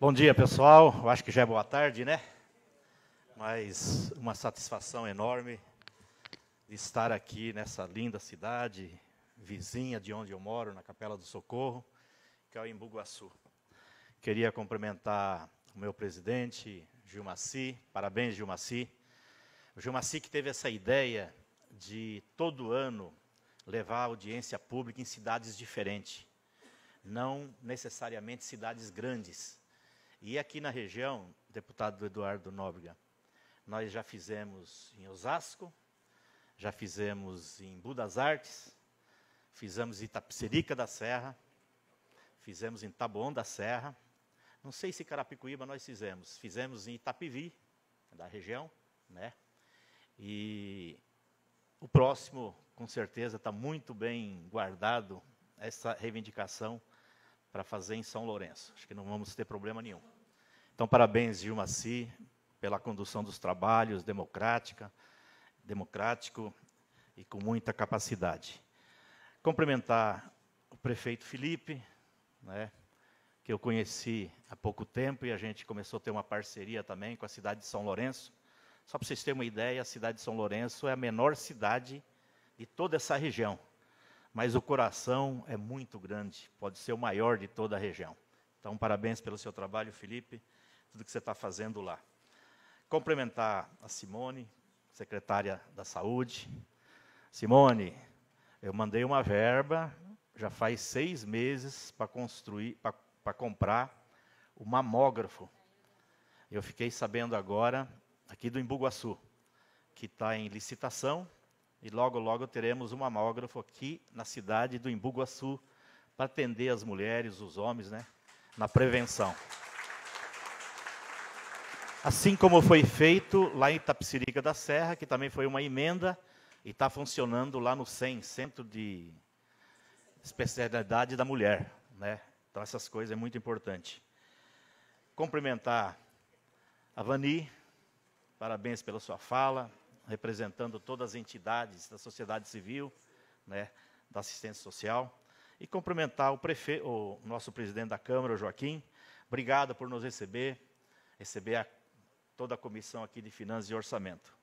Bom dia, pessoal. Eu acho que já é boa tarde, né? Mas uma satisfação enorme de estar aqui nessa linda cidade, vizinha de onde eu moro, na Capela do Socorro, que é o Embu-Guaçu. Queria cumprimentar o meu presidente, Gilmaci. Parabéns, Gilmaci. O Gilmaci que teve essa ideia de, todo ano, levar a audiência pública em cidades diferentes, não necessariamente cidades grandes. E aqui na região, deputado Eduardo Nóbrega, nós já fizemos em Osasco, já fizemos em Embu das Artes, fizemos em Itapecerica da Serra, fizemos em Taboão da Serra, não sei se Carapicuíba nós fizemos em Itapevi, da região, né? E o próximo, com certeza, está muito bem guardado, essa reivindicação para fazer em São Lourenço. Acho que não vamos ter problema nenhum. Então, parabéns, Gilmaci, pela condução dos trabalhos, democrático e com muita capacidade. Cumprimentar o prefeito Felipe, né, que eu conheci há pouco tempo e a gente começou a ter uma parceria também com a cidade de São Lourenço. Só para vocês terem uma ideia, a cidade de São Lourenço é a menor cidade de toda essa região, mas o coração é muito grande, pode ser o maior de toda a região. Então, parabéns pelo seu trabalho, Felipe, tudo que você está fazendo lá. Cumprimentar a Simone, secretária da Saúde. Simone, eu mandei uma verba, já faz 6 meses, para comprar o mamógrafo. Eu fiquei sabendo agora, aqui do Embu-Guaçu, que está em licitação, e logo, logo teremos um mamógrafo aqui na cidade do Embu-Guaçu, para atender as mulheres, os homens, né, na prevenção. Assim como foi feito lá em Itapecerica da Serra, que também foi uma emenda, e está funcionando lá no CEM, Centro de Especialidade da Mulher, né? Então, essas coisas é muito importante. Cumprimentar a Vani, parabéns pela sua fala, representando todas as entidades da sociedade civil, né, da assistência social. E cumprimentar o nosso presidente da Câmara, o Joaquim. Obrigado por nos receber toda a comissão aqui de Finanças e Orçamento.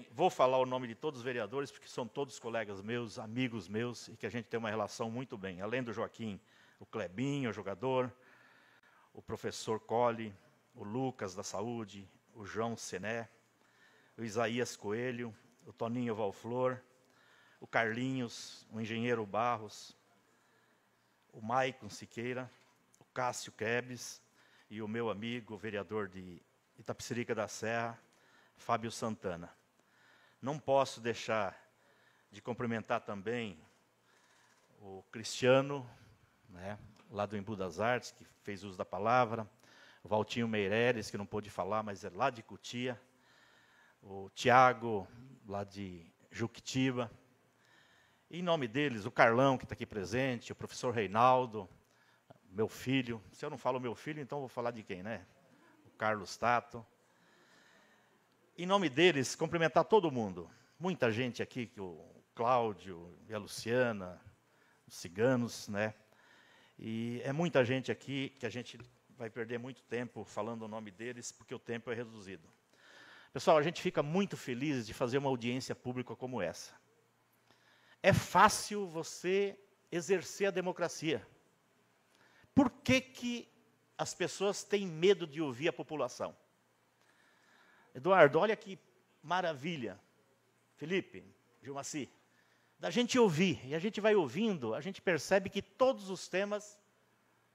Vou falar o nome de todos os vereadores, porque são todos colegas meus, amigos meus, e que a gente tem uma relação muito bem. Além do Joaquim, o Clebinho, o jogador, o professor Colli, o Lucas da Saúde, o João Sené, o Isaías Coelho, o Toninho Valflor, o Carlinhos, o engenheiro Barros, o Maicon Siqueira, o Cássio Kebes e o meu amigo, o vereador de Itapecerica da Serra, Fábio Santana. Não posso deixar de cumprimentar também o Cristiano, né, lá do Embu das Artes, que fez uso da palavra, o Valtinho Meireles, que não pôde falar, mas é lá de Cotia, o Tiago, lá de Juquitiba. Em nome deles, o Carlão, que está aqui presente, o professor Reinaldo, meu filho. Se eu não falo meu filho, então vou falar de quem, né? O Carlos Tato. Em nome deles, cumprimentar todo mundo. Muita gente aqui, o Cláudio e a Luciana, os ciganos, né? E é muita gente aqui que a gente vai perder muito tempo falando o nome deles, porque o tempo é reduzido. Pessoal, a gente fica muito feliz de fazer uma audiência pública como essa. É fácil você exercer a democracia. Por que as pessoas têm medo de ouvir a população? Eduardo, olha que maravilha. Felipe, Gilmaci, da gente ouvir, e a gente vai ouvindo, a gente percebe que todos os temas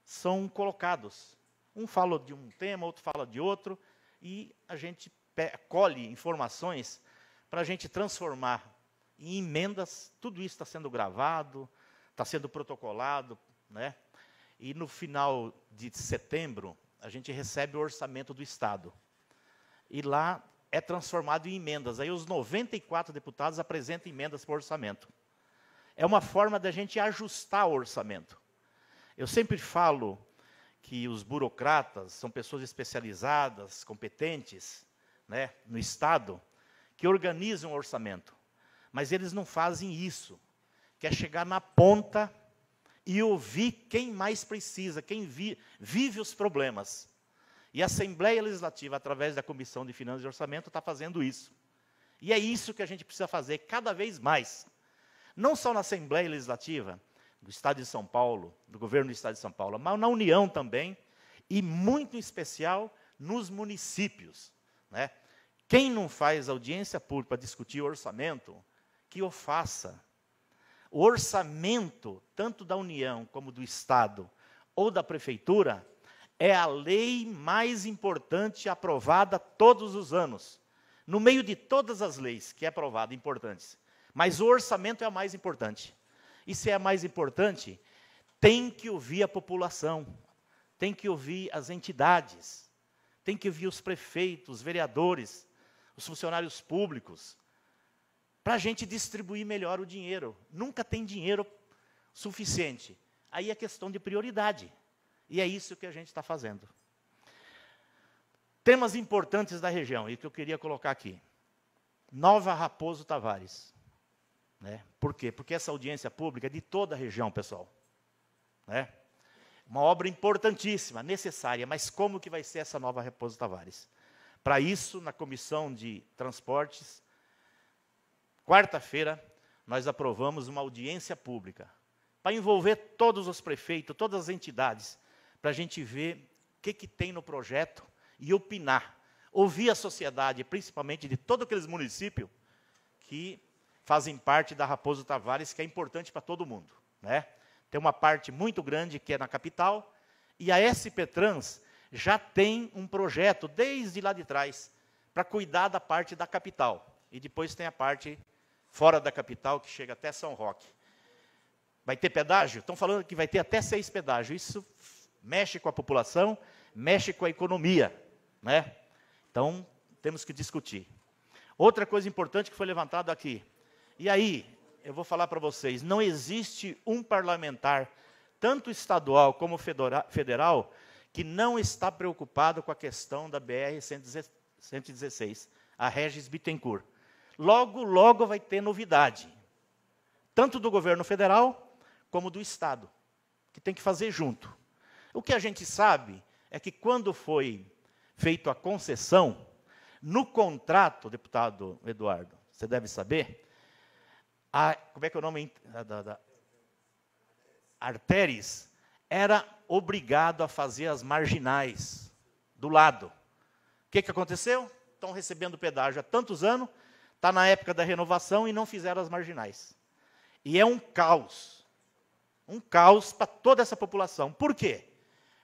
são colocados. Um fala de um tema, outro fala de outro, e a gente colhe informações para a gente transformar em emendas. Tudo isso está sendo gravado, está sendo protocolado, né? E no final de setembro, a gente recebe o orçamento do Estado. E lá é transformado em emendas. Aí os 94 deputados apresentam emendas para o orçamento. É uma forma da gente ajustar o orçamento. Eu sempre falo que os burocratas são pessoas especializadas, competentes, né, no Estado, que organizam o orçamento. Mas eles não fazem isso, que é chegar na ponta e ouvir quem mais precisa, quem vive os problemas. E a Assembleia Legislativa, através da Comissão de Finanças e Orçamento, está fazendo isso. E é isso que a gente precisa fazer cada vez mais. Não só na Assembleia Legislativa do Estado de São Paulo, do governo do Estado de São Paulo, mas na União também, e muito em especial nos municípios, né? Quem não faz audiência pública para discutir o orçamento, que o faça. O orçamento, tanto da União como do Estado ou da Prefeitura, é a lei mais importante aprovada todos os anos. No meio de todas as leis que é aprovada, importantes. Mas o orçamento é a mais importante. E se é a mais importante, tem que ouvir a população, tem que ouvir as entidades, tem que ouvir os prefeitos, os vereadores, os funcionários públicos, para a gente distribuir melhor o dinheiro. Nunca tem dinheiro suficiente. Aí é questão de prioridade. E é isso que a gente está fazendo. Temas importantes da região, e que eu queria colocar aqui. Nova Raposo Tavares. Né? Por quê? Porque essa audiência pública é de toda a região, pessoal. Né? Uma obra importantíssima, necessária, mas como que vai ser essa Nova Raposo Tavares? Para isso, na Comissão de Transportes, quarta-feira, nós aprovamos uma audiência pública, para envolver todos os prefeitos, todas as entidades, para a gente ver o que tem no projeto e opinar. Ouvir a sociedade, principalmente de todos aqueles municípios que fazem parte da Raposo Tavares, que é importante para todo mundo. Né? Tem uma parte muito grande que é na capital, e a SP Trans já tem um projeto, desde lá de trás, para cuidar da parte da capital. E depois tem a parte fora da capital, que chega até São Roque. Vai ter pedágio? Estão falando que vai ter até 6 pedágios. Isso mexe com a população, mexe com a economia. Né? Então, temos que discutir. Outra coisa importante que foi levantada aqui. E aí, eu vou falar para vocês, não existe um parlamentar, tanto estadual como federal, que não está preocupado com a questão da BR-116, a Regis Bittencourt. Logo, logo vai ter novidade, tanto do governo federal, como do Estado, que tem que fazer junto. O que a gente sabe é que quando foi feita a concessão, no contrato, deputado Eduardo, você deve saber, como é que é o nome da Arteres, era obrigado a fazer as marginais do lado. O que aconteceu? Estão recebendo pedágio há tantos anos, está na época da renovação e não fizeram as marginais. E é um caos para toda essa população. Por quê?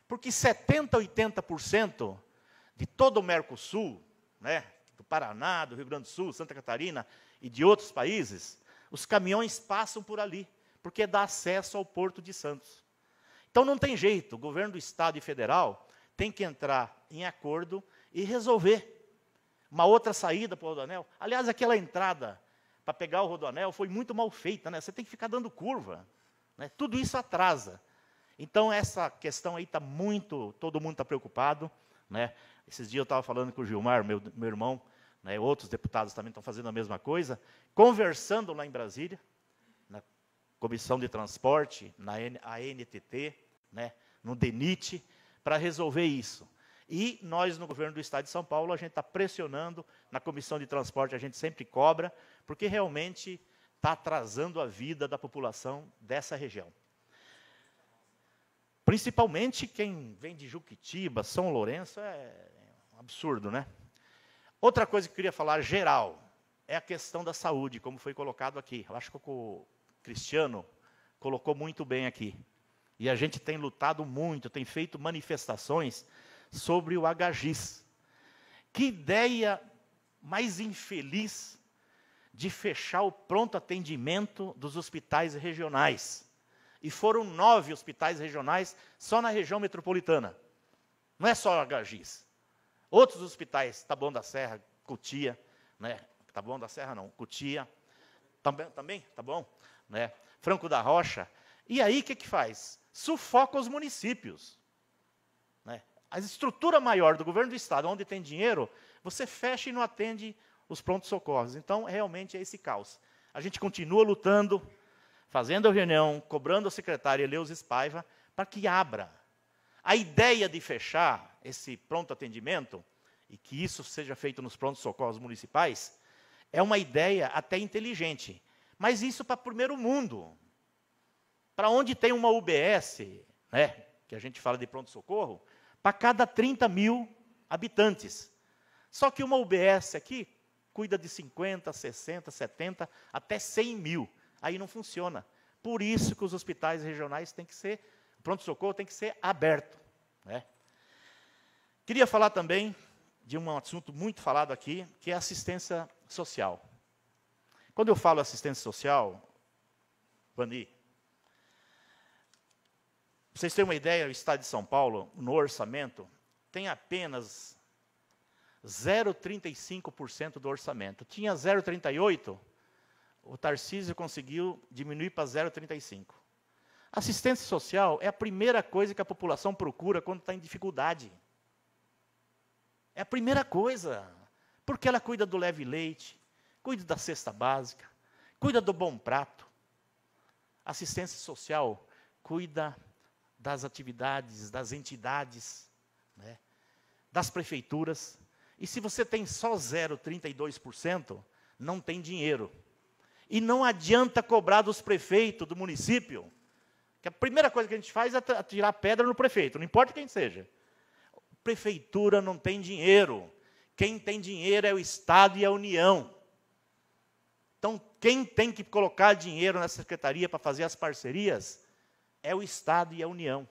Porque 70%, 80% de todo o Mercosul, né, do Paraná, do Rio Grande do Sul, Santa Catarina e de outros países, os caminhões passam por ali, porque dá acesso ao Porto de Santos. Então não tem jeito, o governo do Estado e federal tem que entrar em acordo e resolver. Uma outra saída para o Rodoanel. Aliás, aquela entrada para pegar o Rodoanel foi muito mal feita, né? Você tem que ficar dando curva. Né? Tudo isso atrasa. Então, essa questão aí está muito, todo mundo está preocupado. Né? Esses dias eu estava falando com o Gilmar, meu irmão, né? Outros deputados também estão fazendo a mesma coisa, conversando lá em Brasília, na Comissão de Transporte, na ANTT, né? No DENIT, para resolver isso. E nós, no governo do Estado de São Paulo, a gente está pressionando, na Comissão de Transporte a gente sempre cobra, porque realmente está atrasando a vida da população dessa região. Principalmente quem vem de Juquitiba, São Lourenço, é um absurdo, né? Outra coisa que eu queria falar, geral, é a questão da saúde, como foi colocado aqui. Eu acho que o Cristiano colocou muito bem aqui. E a gente tem lutado muito, tem feito manifestações sobre o HGIS. Que ideia mais infeliz de fechar o pronto atendimento dos hospitais regionais. E foram 9 hospitais regionais só na região metropolitana. Não é só o HGIS. Outros hospitais, Taboão da Serra, Cotia, né? Taboão da Serra não, Cotia, também, tá bom? Né? Franco da Rocha. E aí, o que faz? Sufoca os municípios. Né? A estrutura maior do governo do Estado, onde tem dinheiro, você fecha e não atende os prontos-socorros. Então, realmente, é esse caos. A gente continua lutando, fazendo a reunião, cobrando a secretária Eleusis Paiva, para que abra. A ideia de fechar esse pronto atendimento, e que isso seja feito nos prontos socorros municipais, é uma ideia até inteligente. Mas isso para o primeiro mundo. Para onde tem uma UBS, né, que a gente fala de pronto-socorro, para cada 30 mil habitantes. Só que uma UBS aqui cuida de 50, 60, 70, até 100 mil. Aí não funciona. Por isso que os hospitais regionais têm que ser, o pronto-socorro tem que ser aberto. Né? Queria falar também de um assunto muito falado aqui, que é assistência social. Quando eu falo assistência social, Vani, para vocês terem uma ideia, o Estado de São Paulo, no orçamento, tem apenas 0,35% do orçamento. Tinha 0,38%, o Tarcísio conseguiu diminuir para 0,35%. Assistência social é a primeira coisa que a população procura quando está em dificuldade. É a primeira coisa, porque ela cuida do leve leite, cuida da cesta básica, cuida do bom prato. Assistência social cuida das atividades, das entidades, né, das prefeituras. E se você tem só 0,32%, não tem dinheiro. E não adianta cobrar dos prefeitos do município, que a primeira coisa que a gente faz é tirar pedra no prefeito, não importa quem seja. Prefeitura não tem dinheiro. Quem tem dinheiro é o Estado e a União. Então, quem tem que colocar dinheiro na secretaria para fazer as parcerias é o Estado e a União.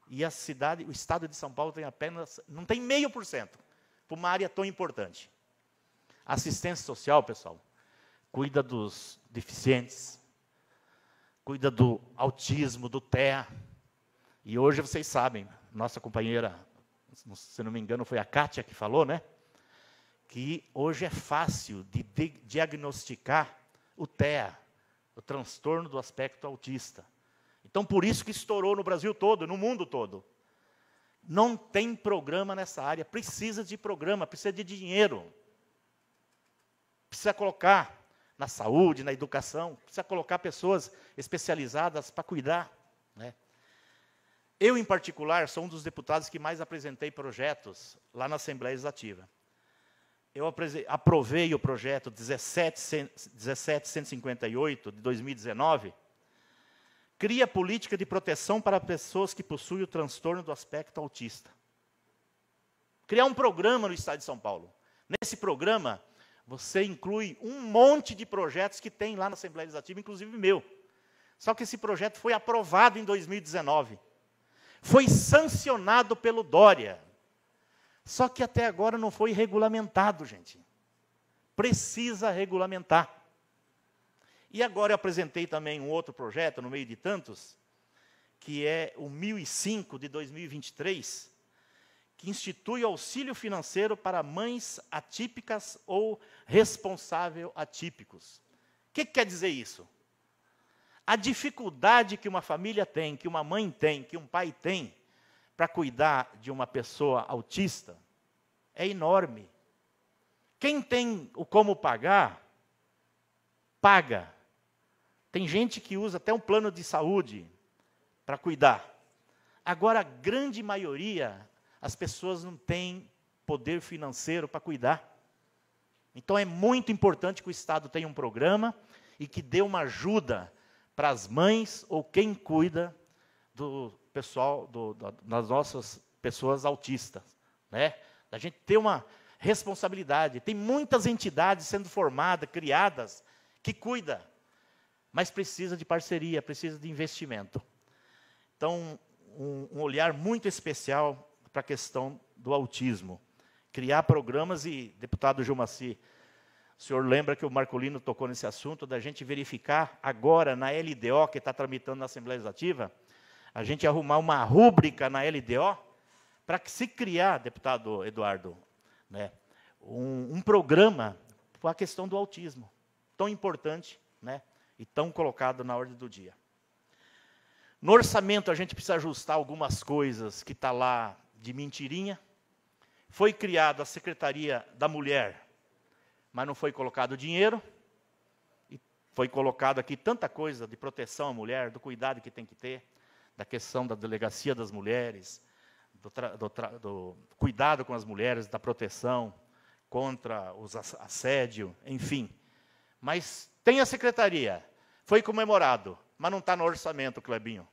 E a cidade, o Estado de São Paulo tem apenas, não tem 0,5% para uma área tão importante. A assistência social, pessoal, cuida dos deficientes, cuida do autismo, do TEA. E hoje vocês sabem, nossa companheira, se não me engano, foi a Kátia que falou, né? Que hoje é fácil de diagnosticar o TEA, o transtorno do aspecto autista. Então, por isso que estourou no Brasil todo, no mundo todo. Não tem programa nessa área, precisa de programa, precisa de dinheiro. Precisa colocar na saúde, na educação, precisa colocar pessoas especializadas para cuidar. Né? Eu, em particular, sou um dos deputados que mais apresentei projetos lá na Assembleia Legislativa. Eu aprovei o projeto 17.158, de 2019, cria política de proteção para pessoas que possuem o transtorno do aspecto autista. Criar um programa no Estado de São Paulo. Nesse programa, você inclui um monte de projetos que tem lá na Assembleia Legislativa, inclusive meu. Só que esse projeto foi aprovado em 2019. Foi sancionado pelo Dória. Só que até agora não foi regulamentado, gente. Precisa regulamentar. E agora eu apresentei também um outro projeto, no meio de tantos, que é o 1005 de 2023, que institui auxílio financeiro para mães atípicas ou responsável atípicos. O que quer dizer isso? A dificuldade que uma família tem, que uma mãe tem, que um pai tem, para cuidar de uma pessoa autista, é enorme. Quem tem o como pagar, paga. Tem gente que usa até um plano de saúde para cuidar. Agora, a grande maioria, as pessoas não têm poder financeiro para cuidar. Então, é muito importante que o Estado tenha um programa e que dê uma ajuda para as mães ou quem cuida do pessoal, das nossas pessoas autistas. Né? A gente ter uma responsabilidade. Tem muitas entidades sendo formadas, criadas, que cuidam. Mas precisa de parceria, precisa de investimento. Então, um olhar muito especial para a questão do autismo. Criar programas e, deputado Gilmaci, o senhor lembra que o Marcolino tocou nesse assunto, da gente verificar agora na LDO, que está tramitando na Assembleia Legislativa, a gente arrumar uma rúbrica na LDO, para que se criar, deputado Eduardo, né, um programa para a questão do autismo, tão importante, né, e tão colocado na ordem do dia. No orçamento, a gente precisa ajustar algumas coisas que está lá de mentirinha. Foi criada a Secretaria da Mulher, mas não foi colocado dinheiro. E Foi colocado aqui tanta coisa de proteção à mulher, do cuidado que tem que ter, da questão da delegacia das mulheres, do cuidado com as mulheres, da proteção contra os assédio, enfim. Mas tem a secretaria, foi comemorado, mas não está no orçamento, Clebinho.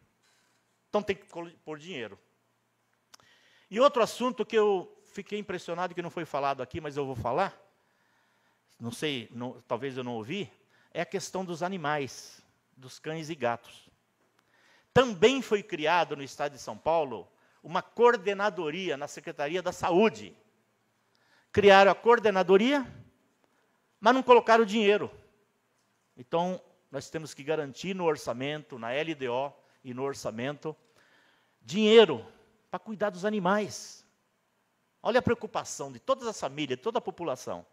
Então tem que pôr dinheiro. E outro assunto que eu fiquei impressionado, que não foi falado aqui, mas eu vou falar, não sei, talvez eu não ouvi, é a questão dos animais, dos cães e gatos. Também foi criado no estado de São Paulo uma coordenadoria na Secretaria da Saúde. Criaram a coordenadoria, mas não colocaram dinheiro. Então, nós temos que garantir no orçamento, na LDO e no orçamento, dinheiro para cuidar dos animais. Olha a preocupação de todas as famílias, de toda a população,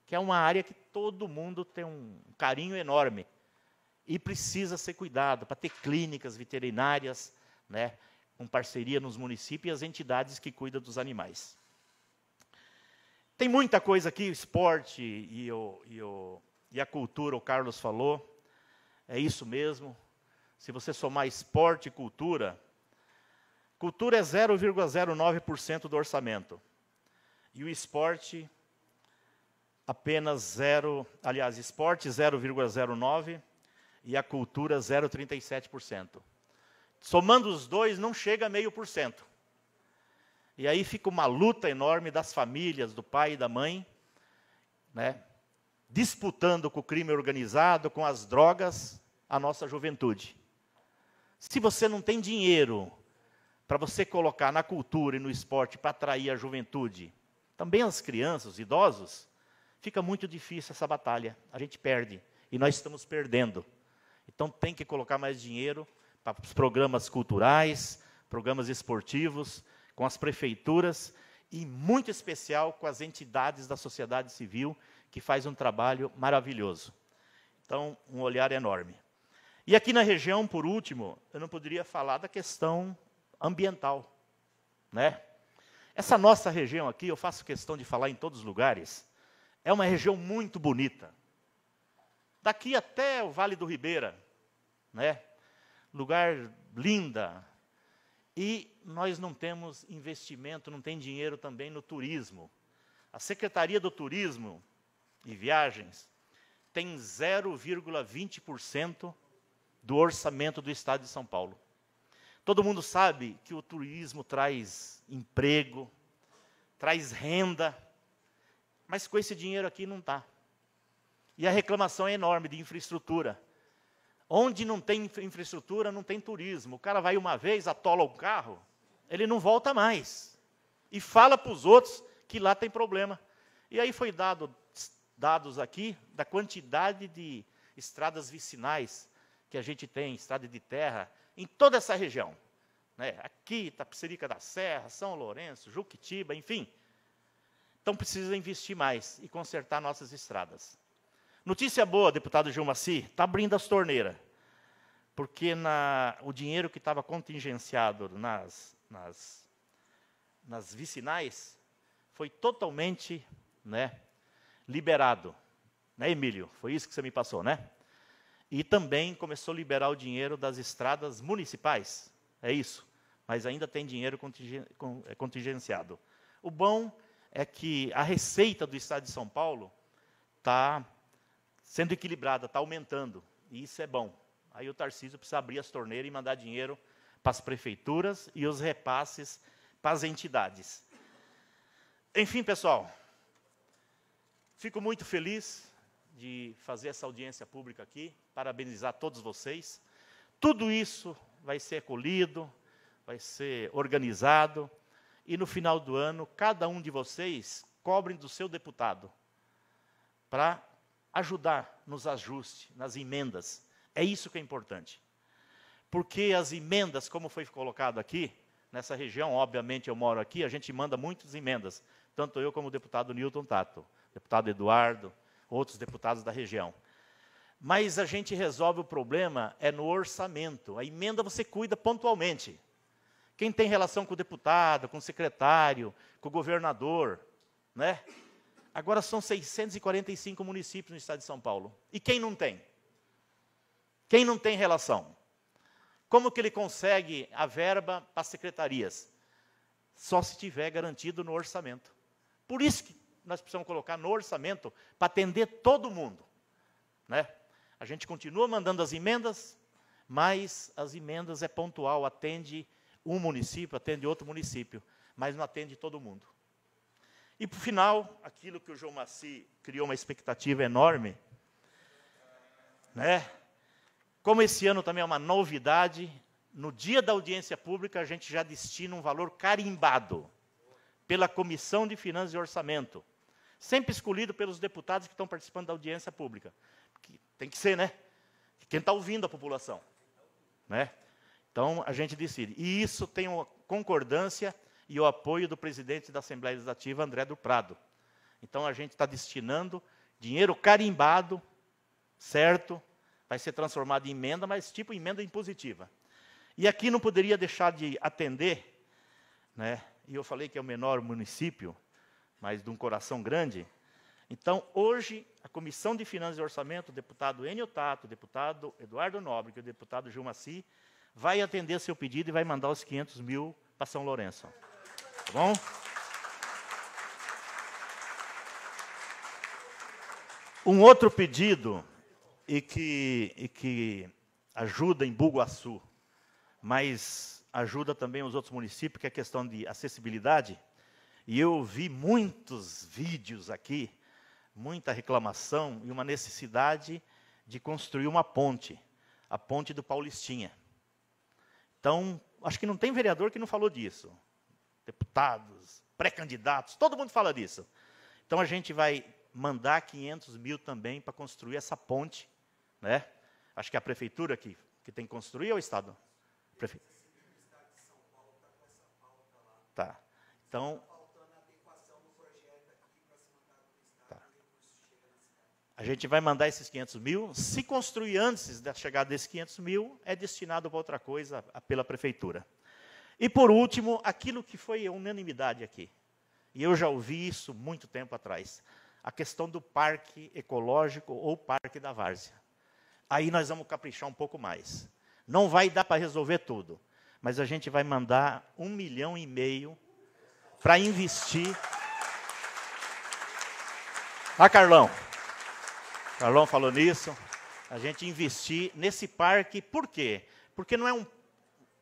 que é uma área que todo mundo tem um carinho enorme e precisa ser cuidado, para ter clínicas veterinárias, né, com parceria nos municípios e as entidades que cuidam dos animais. Tem muita coisa aqui, o esporte e a cultura, o Carlos falou, é isso mesmo. Se você somar esporte e cultura é 0,09% do orçamento. E o esporte, apenas esporte 0,09% e a cultura 0,37%. Somando os dois, não chega a 0,5%. E aí fica uma luta enorme das famílias, do pai e da mãe, né, disputando com o crime organizado, com as drogas, a nossa juventude. Se você não tem dinheiro para você colocar na cultura e no esporte para atrair a juventude, também as crianças, os idosos, fica muito difícil essa batalha. A gente perde, e nós estamos perdendo. Então tem que colocar mais dinheiro para os programas culturais, programas esportivos, com as prefeituras, e muito especial com as entidades da sociedade civil, que faz um trabalho maravilhoso. Então, um olhar enorme. E aqui na região, por último, eu não poderia falar da questão ambiental, né? Essa nossa região aqui, eu faço questão de falar em todos os lugares, é uma região muito bonita. Daqui até o Vale do Ribeira, né? Lugar linda. E nós não temos investimento, não tem dinheiro também no turismo. A Secretaria do Turismo e Viagens tem 0,20% do orçamento do Estado de São Paulo. Todo mundo sabe que o turismo traz emprego, traz renda, mas com esse dinheiro aqui não está. E a reclamação é enorme de infraestrutura. Onde não tem infraestrutura, não tem turismo. O cara vai uma vez, atola o carro, ele não volta mais. E fala para os outros que lá tem problema. E aí foi dados aqui da quantidade de estradas vicinais que a gente tem, estrada de terra, em toda essa região. Né? Aqui, Itapecerica da Serra, São Lourenço, Juquitiba, enfim. Então precisa investir mais e consertar nossas estradas. Notícia boa, deputado Gilmaci, está abrindo as torneiras. Porque o dinheiro que estava contingenciado nas vicinais foi totalmente, né, liberado. Né, Emílio? Foi isso que você me passou, né? E também começou a liberar o dinheiro das estradas municipais. É isso. Mas ainda tem dinheiro contingenciado. O bom é que a receita do Estado de São Paulo está sendo equilibrada, está aumentando. E isso é bom. Aí o Tarcísio precisa abrir as torneiras e mandar dinheiro para as prefeituras e os repasses para as entidades. Enfim, pessoal, fico muito feliz de fazer essa audiência pública aqui, parabenizar todos vocês. Tudo isso vai ser acolhido, vai ser organizado, e no final do ano, cada um de vocês cobrem do seu deputado para ajudar nos ajustes, nas emendas. É isso que é importante. Porque as emendas, como foi colocado aqui, nessa região, obviamente eu moro aqui, a gente manda muitas emendas, tanto eu como o deputado Newton Tato, deputado Eduardo, outros deputados da região. Mas a gente resolve o problema no orçamento. A emenda você cuida pontualmente. Quem tem relação com o deputado, com o secretário, com o governador, né? Agora são 645 municípios no estado de São Paulo. E quem não tem? Quem não tem relação? Como que ele consegue a verba para as secretarias? Só se tiver garantido no orçamento. Por isso que nós precisamos colocar no orçamento para atender todo mundo, né? A gente continua mandando as emendas, mas as emendas é pontual, atende um município, atende outro município, mas não atende todo mundo. E, por final, aquilo que o João Maci criou uma expectativa enorme, né? Como esse ano também é uma novidade, no dia da audiência pública a gente já destina um valor carimbado pela Comissão de Finanças e Orçamento, sempre escolhido pelos deputados que estão participando da audiência pública. Que tem que ser, né? Quem está ouvindo a população, né? Então, a gente decide. E isso tem uma concordância e o apoio do presidente da Assembleia Legislativa, André do Prado. Então, a gente está destinando dinheiro carimbado, certo? Vai ser transformado em emenda, mas tipo emenda impositiva. E aqui não poderia deixar de atender, né? E eu falei que é o menor município, mas de um coração grande. Então, hoje, a Comissão de Finanças e Orçamento, o deputado Enio Tato, o deputado Eduardo Nobre e o deputado Gil Maci, vai atender seu pedido e vai mandar os 500 mil para São Lourenço. Tá bom? Um outro pedido, e que ajuda em Bugaçu, mas ajuda também os outros municípios, que é a questão de acessibilidade. E eu vi muitos vídeos aqui, muita reclamação e uma necessidade de construir uma ponte, a ponte do Paulistinha. Então, acho que não tem vereador que não falou disso. Deputados, pré-candidatos, todo mundo fala disso. Então, a gente vai mandar 500 mil também para construir essa ponte, né? Acho que é a prefeitura que tem que construir ou o Estado? Tá. Então, a gente vai mandar esses 500 mil. Se construir antes da chegada desses 500 mil, é destinado para outra coisa pela prefeitura. E, por último, aquilo que foi unanimidade aqui. E eu já ouvi isso muito tempo atrás. A questão do parque ecológico ou parque da várzea. Aí nós vamos caprichar um pouco mais. Não vai dar para resolver tudo, mas a gente vai mandar 1,5 milhão para investir. Ah, Carlão. Carlão falou nisso. A gente investir nesse parque. Por quê? Porque não é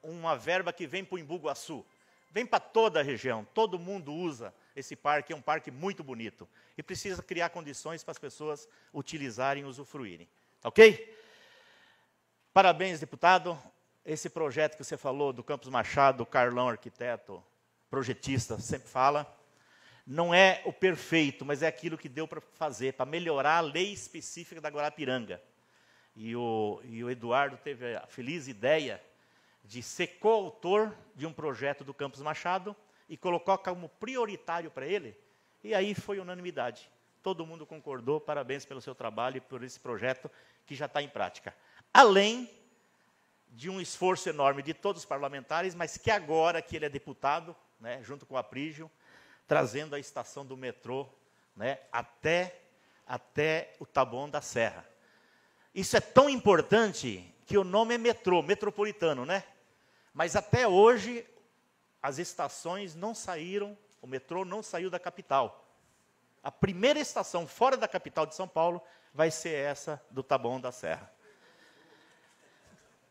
uma verba que vem para o Imbuguaçu. Vem para toda a região. Todo mundo usa esse parque. É um parque muito bonito. E precisa criar condições para as pessoas utilizarem e usufruírem. Ok? Parabéns, deputado. Esse projeto que você falou do Campos Machado, o Carlão, arquiteto, projetista, sempre fala. Não é o perfeito, mas é aquilo que deu para fazer, para melhorar a lei específica da Guarapiranga. E o Eduardo teve a feliz ideia de ser coautor de um projeto do Campos Machado e colocou como prioritário para ele, e aí foi unanimidade. Todo mundo concordou, parabéns pelo seu trabalho e por esse projeto que já está em prática. Além de um esforço enorme de todos os parlamentares, mas que agora que ele é deputado, né, junto com o Aprígio, trazendo a estação do metrô, né, até o Taboão da Serra. Isso é tão importante que o nome é metrô, metropolitano, né? Mas até hoje as estações não saíram, o metrô não saiu da capital. A primeira estação fora da capital de São Paulo vai ser essa do Taboão da Serra.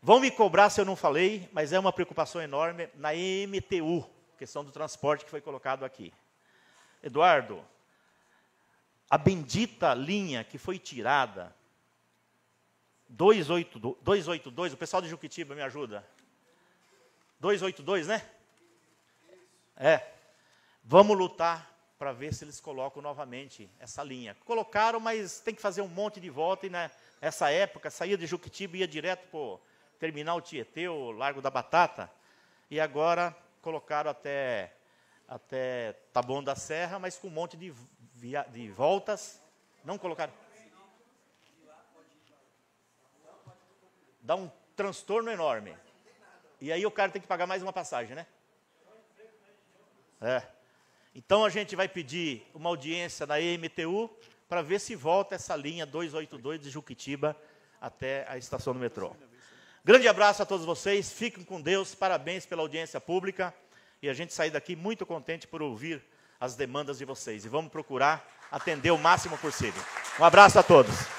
Vão me cobrar se eu não falei, mas é uma preocupação enorme na EMTU, questão do transporte que foi colocado aqui. Eduardo, a bendita linha que foi tirada, 282, o pessoal de Juquitiba me ajuda. 282, né? É. Vamos lutar para ver se eles colocam novamente essa linha. Colocaram, mas tem que fazer um monte de volta, e nessa época saía de Juquitiba e ia direto para o terminal Tietê, o Largo da Batata, e agora colocaram até Taboão da Serra, mas com um monte de voltas. Não colocaram. Dá um transtorno enorme. E aí o cara tem que pagar mais uma passagem, né? É. Então a gente vai pedir uma audiência na EMTU para ver se volta essa linha 282 de Juquitiba até a estação do metrô. Grande abraço a todos vocês, fiquem com Deus, parabéns pela audiência pública, e a gente sair daqui muito contente por ouvir as demandas de vocês, e vamos procurar atender o máximo possível. Um abraço a todos.